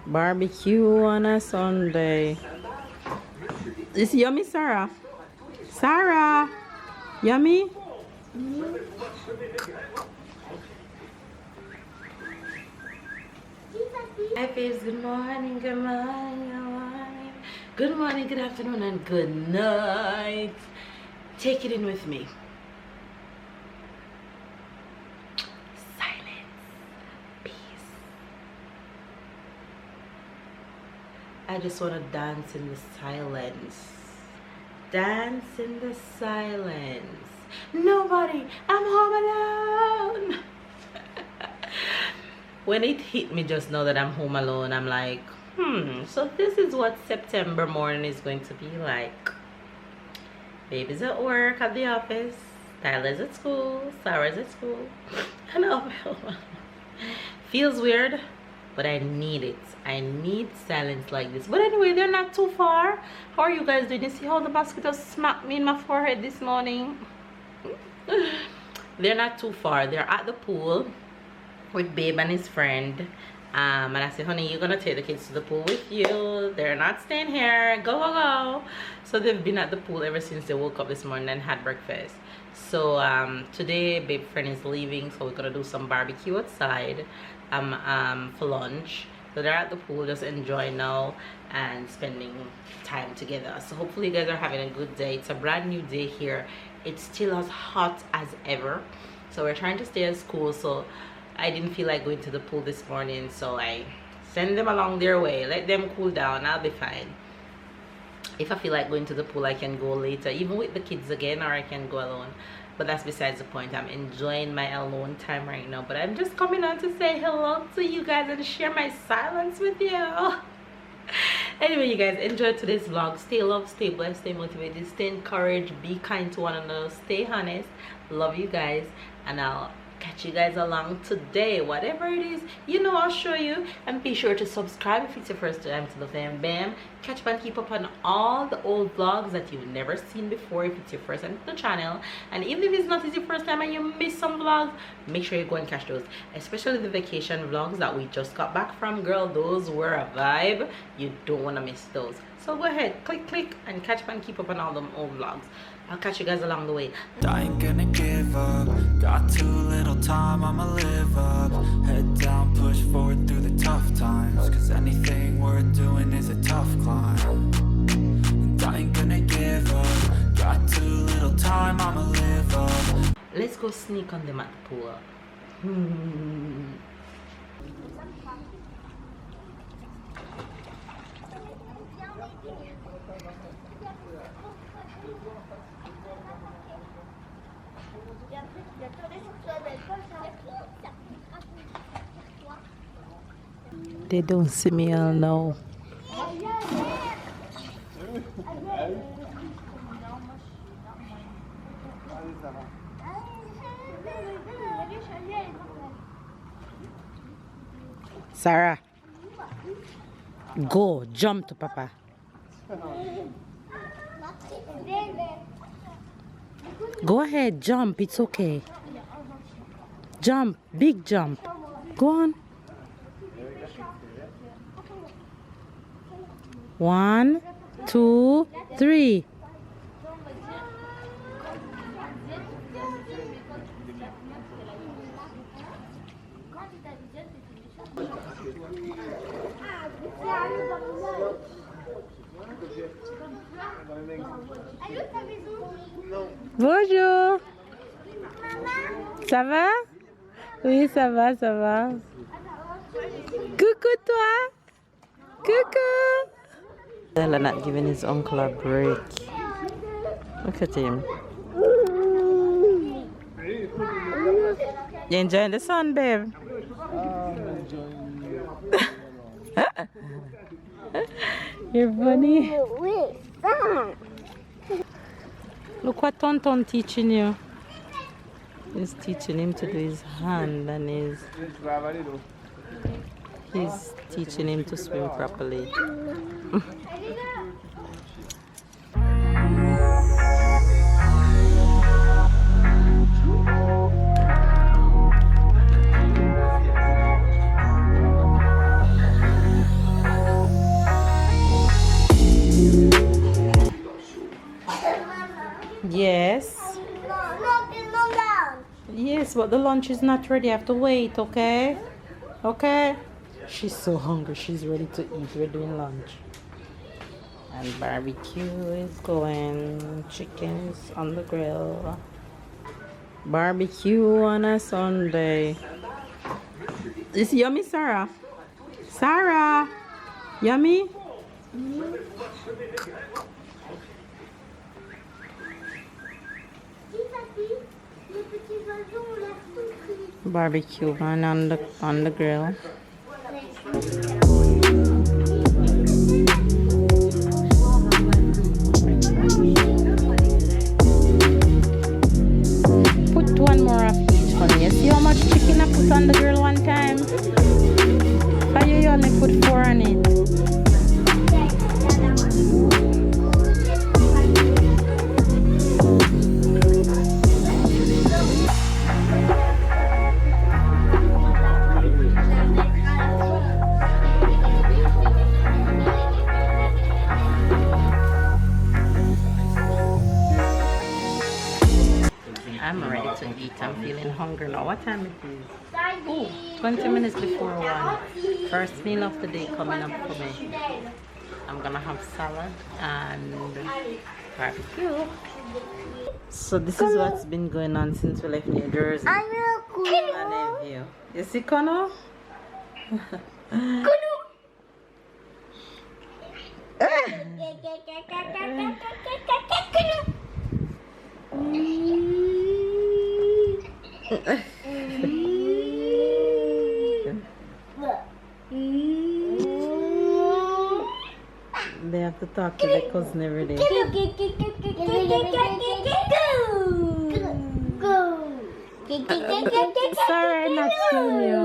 Barbecue on a Sunday. It's yummy, Sarah. Sarah, yummy. Hi, babes. Good morning. Good morning. Good morning. Good morning. Good afternoon, and good night. Take it in with me. I just want to dance in the silence. Dance in the silence. Nobody, I'm home alone. When it hit me just now that I'm home alone, I'm like, so this is what September morning is going to be like. Baby's at work, at the office. Tyler's at school. Sarah's at school. I know. Feels weird, but I need it. I need silence like this. But anyway, they're not too far. How are you guys doing? You see how the mosquitoes smacked me in my forehead this morning? They're not too far. They're at the pool with Babe and his friend. And I said, honey, you're gonna take the kids to the pool with you. They're not staying here. Go, go, go. So they've been at the pool ever since they woke up this morning and had breakfast. So today Babe's friend is leaving, so we're gonna do some barbecue outside for lunch. So they're at the pool just enjoying now and spending time together. So hopefully you guys are having a good day. It's a brand new day here. It's still as hot as ever, so we're trying to stay at school. So I didn't feel like going to the pool this morning, so I send them along their way, let them cool down. I'll be fine. If I feel like going to the pool, I can go later, even with the kids again, or I can go alone. But that's besides the point. I'm enjoying my alone time right now. But I'm just coming on to say hello to you guys and share my silence with you. Anyway, you guys, enjoy today's vlog. Stay loved, stay blessed, stay motivated, stay encouraged, be kind to one another, stay honest. Love you guys, and I'll catch you guys along today. Whatever it is, you know, I'll show you. And be sure to subscribe if it's your first time to the fam bam. Catch up and keep up on all the old vlogs that you've never seen before if it's your first time to the channel. And even if it's not your first time and you missed some vlogs, make sure you go and catch those, especially the vacation vlogs that we just got back from. Girl, those were a vibe. You don't want to miss those. So go ahead, click and catch up and keep up on all them old vlogs. I'll catch you guys along the way. I ain't gonna give up. Got too little time, I'ma live up. Head down, push forward through the tough times. Cause anything worth doing is a tough climb. And I ain't gonna give up. Got too little time, I'ma live up. Let's go sneak on them at the pool. They don't see me all now. Sarah, go jump to Papa. Go ahead, jump, it's okay. Jump, big jump. Go on. 1, 2, 3. Bonjour. Ça va? Oui, ça va, ça va. Coucou toi. Coucou. They're not giving his uncle a break. Look at him. You enjoying the sun, babe? You're funny. Look what Tonton teaching you. He's teaching him to do his hand and he's teaching him to swim properly. but the lunch is not ready. I have to wait, okay? Okay? She's so hungry. She's ready to eat. We're doing lunch. And barbecue is going. Chickens on the grill. Barbecue on a Sunday. It's yummy, Sarah. Sarah, yummy? Barbecue one on the grill. Put one more of each for me. You see how much chicken I put on the grill one time? But you only put 4 on it. I'm ready to eat. I'm feeling hungry now. What time it is? Oh, 20 minutes before 1. First meal of the day coming up for me. I'm gonna have salad and barbecue. So this is what's been going on since we left New Jersey. My nephew. You see Kono? They have to talk to their cousin every day. Sorry, I'm not seeing you.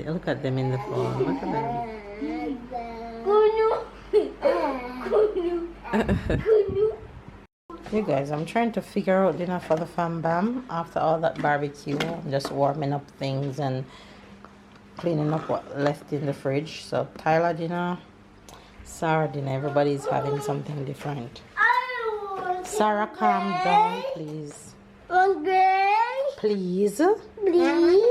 Look at them in the phone. Look at them. You guys, I'm trying to figure out dinner for the fam bam after all that barbecue. I'm just warming up things and cleaning up what left in the fridge. So Tyler dinner, Sarah dinner. Everybody's having something different. Sarah, calm down, please. Okay. Please. Please.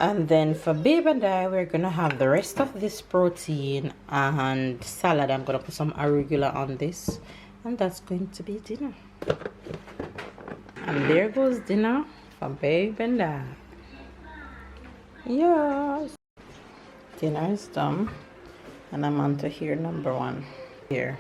And then for Babe and I, we're gonna have the rest of this protein and salad. I'm gonna put some arugula on this, and that's going to be dinner. And there goes dinner for Babe and I. Yes, dinner is done, and I'm on to here number 1 here.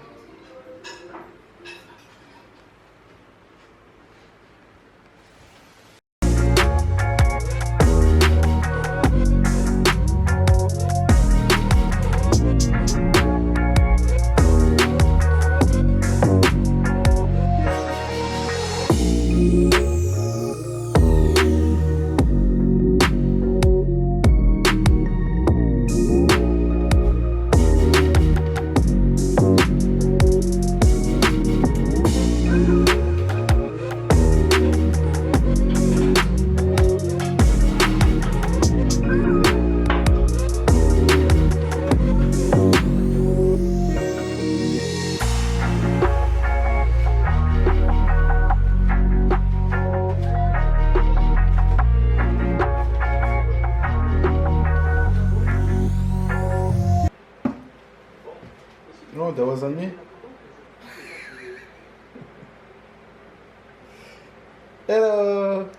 No, that was on me. Hello.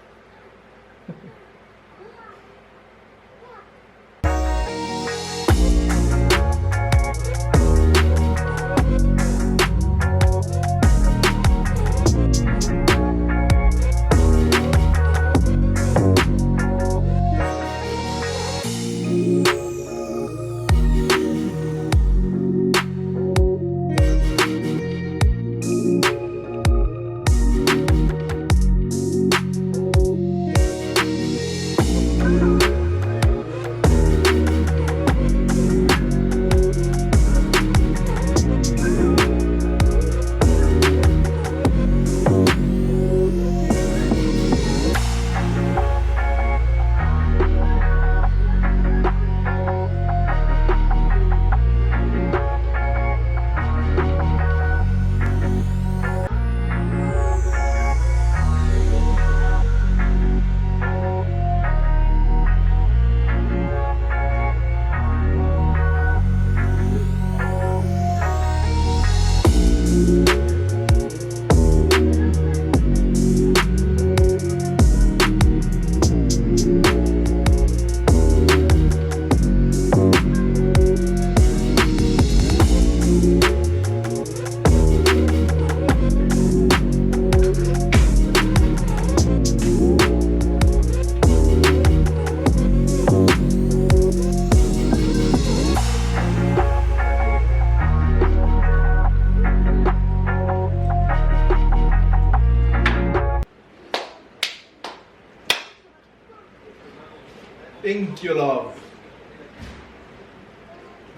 Thank you, love.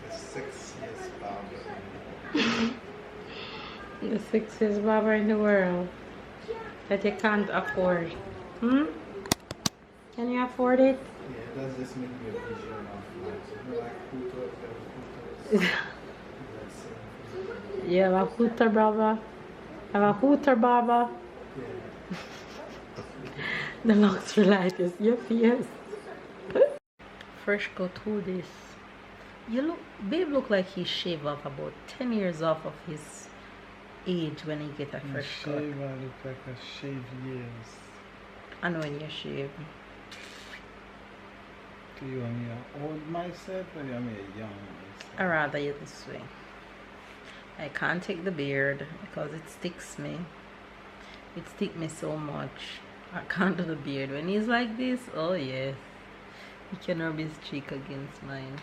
The sexiest barber. The sexiest barber in the world that you can't afford. Can you afford it? Yeah, that's just make me a vision of like hooters. You have a hooter barber. Have a hooter barber. Yeah. The luxury light is your face. Fresh go through this. Babe look like he shaved off about 10 years off of his age when he get a fresh cut. Shave, I look like I shave years. And when you shave. Do you want me to old myself or you want me a young myself? I rather you this way. I can't take the beard because it sticks me. It sticks me so much. I can't do the beard. When he's like this, oh yes. He can rub his cheek against mine.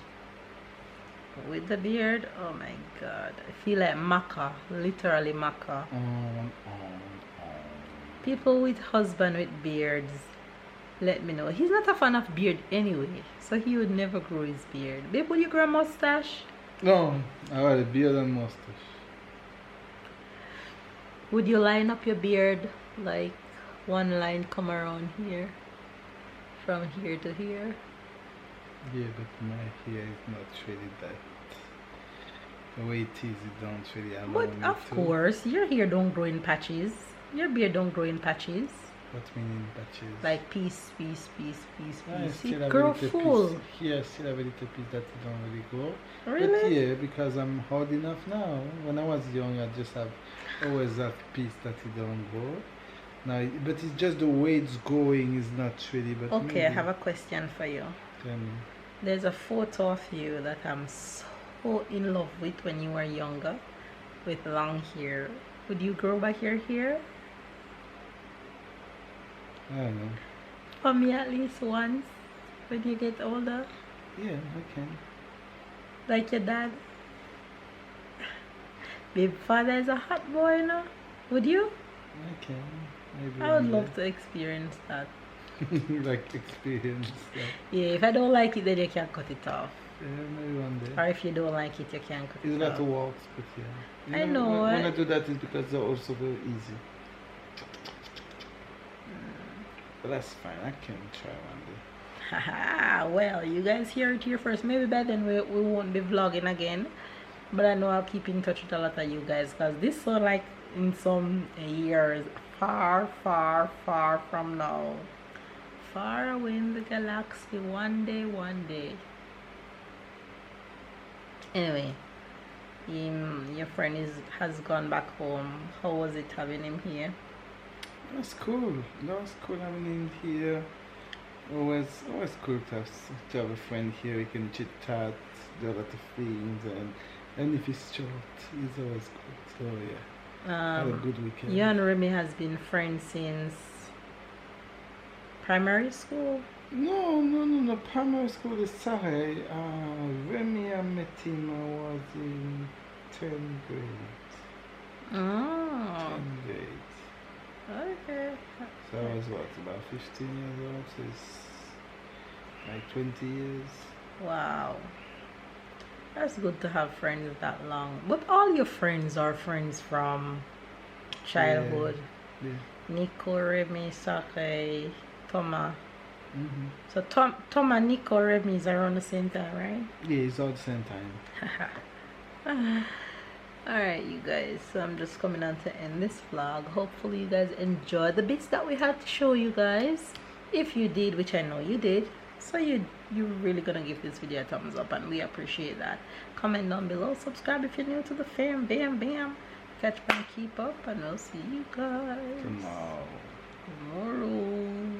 But with the beard, oh my god. I feel like maca. Literally maca. People with husband with beards, let me know. He's not a fan of beard anyway. So he would never grow his beard. Babe, would you grow a mustache? No, I got a beard and mustache. Would you line up your beard like one line come around here from here to here? Yeah, but my hair is not really that. The way it is, it don't really allow But me of to. course, your hair don't grow in patches. Your beard don't grow in patches. What meaning patches? Like piece. I still It have grow a little full. piece. Here, I still have a little piece that it don't really grow. Really? But yeah, because I'm old enough now. When I was young, I just have always that piece that it don't grow. Now, but it's just the way it's going is not really. But Okay, maybe, I have a question for you. Tell me. There's a photo of you that I'm so in love with when you were younger, with long hair. Would you grow back your hair? I don't know. For me at least once, when you get older, Yeah, I can. like your dad. Babe, father is a hot boy, no? Would you? I can. Maybe I would one love to experience that. day. Like experience that. Yeah, if I don't like it, then you can cut it off. Yeah, maybe one day. Or if you don't like it, you can cut It's a it lot off. of work, but yeah. I know, When eh? I do that, it's because they're also very easy. But that's fine. I can try one day. Haha, well, you guys hear it here first. Maybe by then we won't be vlogging again. But I know I'll keep in touch with a lot of you guys, because this is like in some years far from now. Far away in the galaxy, one day. Anyway, your friend has gone back home. How was it having him here? That's cool. That's cool having him here. Always cool to have a friend here. We can chit chat, do a lot of things, and if it's short, it's always good. So yeah, had a good weekend. You and Remy has been friends since primary school. No. Primary school is sorry. Remy, I met him. I was in 10th grade. Oh, 10th grade. okay. So I was what, about 15 years old, so it's like 20 years. Wow. That's good to have friends that long. But all your friends are friends from childhood. Yeah. Nico, Remy, Sake, Toma. Mm-hmm. So Tom and Nico, Remy is around the same time, right? Yeah, it's all the same time. Alright, you guys, so I'm just coming on to end this vlog. Hopefully you guys enjoyed the bits that we had to show you guys. If you did, which I know you did, so you're really gonna give this video a thumbs up, and we appreciate that. Comment down below, subscribe if you're new to the fam. Bam. Catch me and keep up, and I'll see you guys Tomorrow. tomorrow.